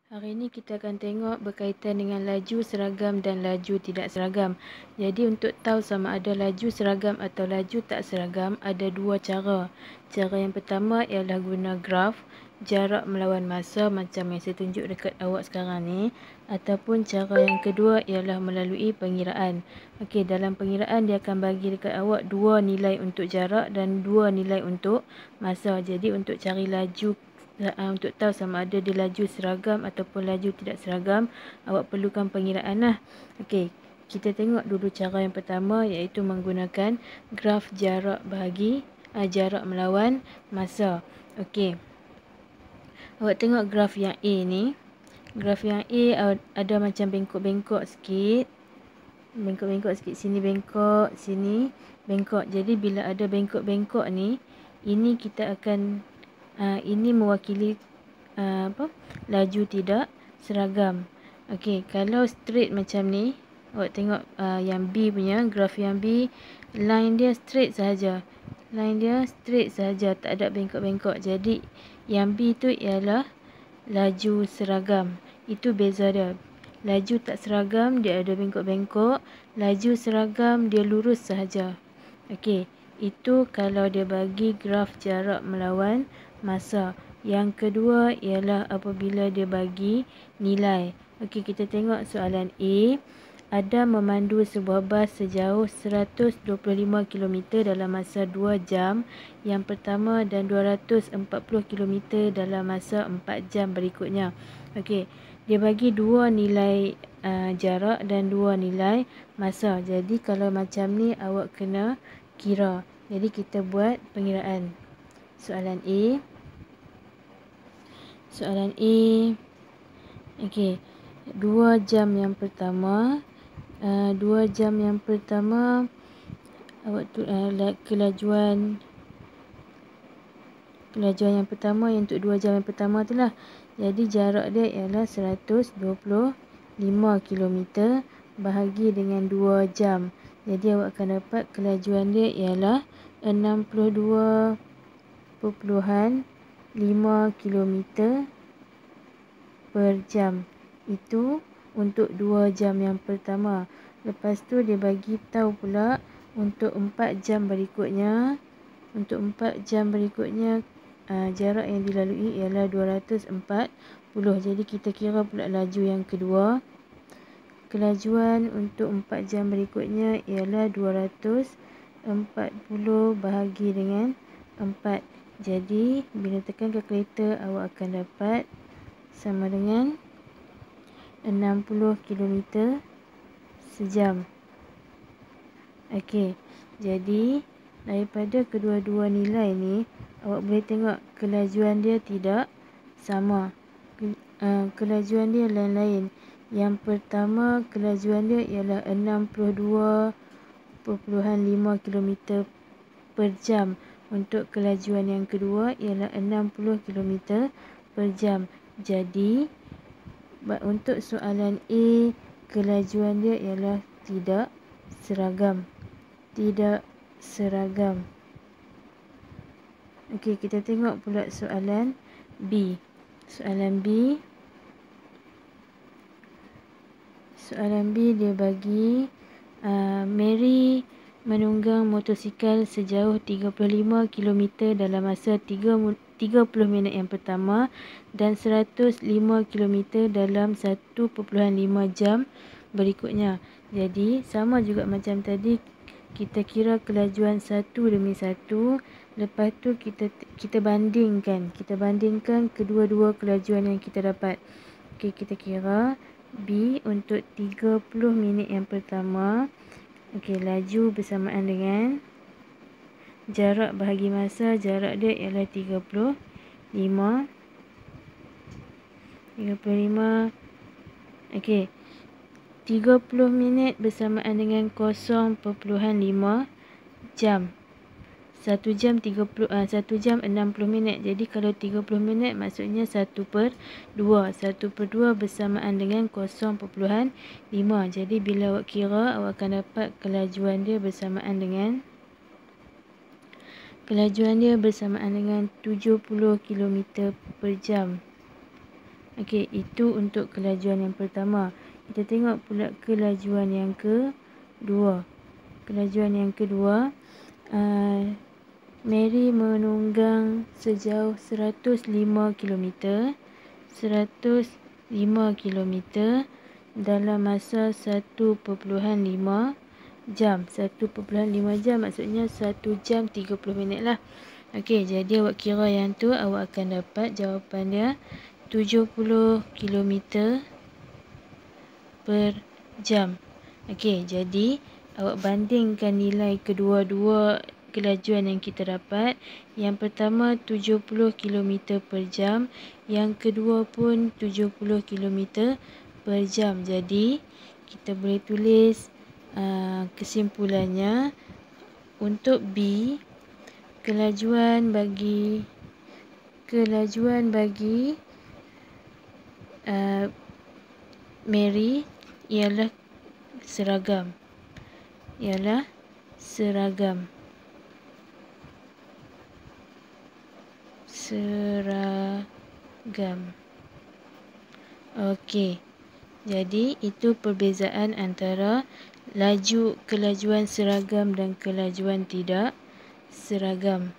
Hari ini kita akan tengok berkaitan dengan laju seragam dan laju tidak seragam. Jadi untuk tahu sama ada laju seragam atau laju tak seragam, ada dua cara. Cara yang pertama ialah guna graf, jarak melawan masa macam yang saya tunjuk dekat awak sekarang ni. Ataupun cara yang kedua ialah melalui pengiraan. Okey, dalam pengiraan dia akan bagi dekat awak dua nilai untuk jarak dan dua nilai untuk masa. Jadi untuk cari laju, untuk tahu sama ada dia laju seragam ataupun laju tidak seragam, awak perlukan pengiraan lah. Okey, kita tengok dulu cara yang pertama, iaitu menggunakan graf jarak bahagi jarak melawan masa. Okey, awak tengok graf yang A ni. Graf yang A ada macam bengkok-bengkok sikit. Bengkok-bengkok sikit, sini bengkok, sini bengkok. Jadi bila ada bengkok-bengkok ni, ini kita akan ini mewakili laju tidak seragam. Okey, kalau straight macam ni, awak tengok yang B punya, graf yang B, line dia straight sahaja. Line dia straight sahaja, tak ada bengkok-bengkok. Jadi yang B tu ialah laju seragam. Itu beza dia. Laju tak seragam dia ada bengkok-bengkok, laju seragam dia lurus sahaja. Okey, itu kalau dia bagi graf jarak melawan masa. Yang kedua ialah apabila dia bagi nilai. Okey, kita tengok soalan A. Ada memandu sebuah bas sejauh 125 km dalam masa 2 jam yang pertama dan 240 km dalam masa 4 jam berikutnya. Okey, dia bagi dua nilai jarak dan dua nilai masa. Jadi kalau macam ni awak kena kira. Jadi kita buat pengiraan. Soalan A. Soalan A. Okey, 2 jam yang pertama. 2 jam yang pertama awak kelajuan yang pertama yang untuk 2 jam yang pertama tu lah. Jadi jarak dia ialah 125 km bahagi dengan 2 jam. Jadi awak akan dapat kelajuan dia ialah 62.5 km per jam. Itu untuk 2 jam yang pertama. Lepas tu dia bagi tahu pula untuk 4 jam berikutnya. Untuk 4 jam berikutnya jarak yang dilalui ialah 240. Jadi kita kira pula laju yang kedua. Kelajuan untuk 4 jam berikutnya ialah 240 bahagi dengan 4. Jadi bila tekan kalkulator awak akan dapat sama dengan 60 km sejam. Okey, jadi daripada kedua-dua nilai ni awak boleh tengok kelajuan dia tidak sama. Kelajuan dia lain-lain. Yang pertama kelajuan dia ialah 62.5 km per jam. Untuk kelajuan yang kedua ialah 60 km per jam. Jadi untuk soalan A, kelajuan dia ialah tidak seragam. Tidak seragam. Okey, kita tengok pula soalan B. Soalan B. Soalan B dia bagi Mary menunggang motosikal sejauh 35 km dalam masa 30 minit yang pertama dan 105 km dalam 1.5 jam berikutnya. Jadi sama juga macam tadi, kita kira kelajuan satu demi satu. Lepas tu kita bandingkan. Kita bandingkan kedua-dua kelajuan yang kita dapat. Okey, kita kira B untuk 30 minit yang pertama. Okey, laju bersamaan dengan jarak bahagi masa. Jarak dia ialah 35. Okey, 30 minit bersamaan dengan 0.5 jam. 1 jam 60 minit. Jadi kalau 30 minit maksudnya 1/2. 1/2 bersamaan dengan 0.5. Jadi bila awak kira, awak akan dapat kelajuan dia bersamaan dengan 70 km per jam. Okey, itu untuk kelajuan yang pertama. Kita tengok pula kelajuan yang kedua. Kelajuan yang kedua, Mary menunggang sejauh 105 km. 105 km dalam masa 1.5 jam. 1.5 jam maksudnya 1 jam 30 minit lah. Okey, jadi awak kira yang tu, awak akan dapat jawapan dia 70 km per jam. Okey, jadi awak bandingkan nilai kedua-dua kelajuan yang kita dapat. Yang pertama 70 km per jam, yang kedua pun 70 km per jam. Jadi kita boleh tulis kesimpulannya untuk B, kelajuan bagi Mary ialah seragam. Okey. Jadi itu perbezaan antara kelajuan seragam dan kelajuan tidak seragam.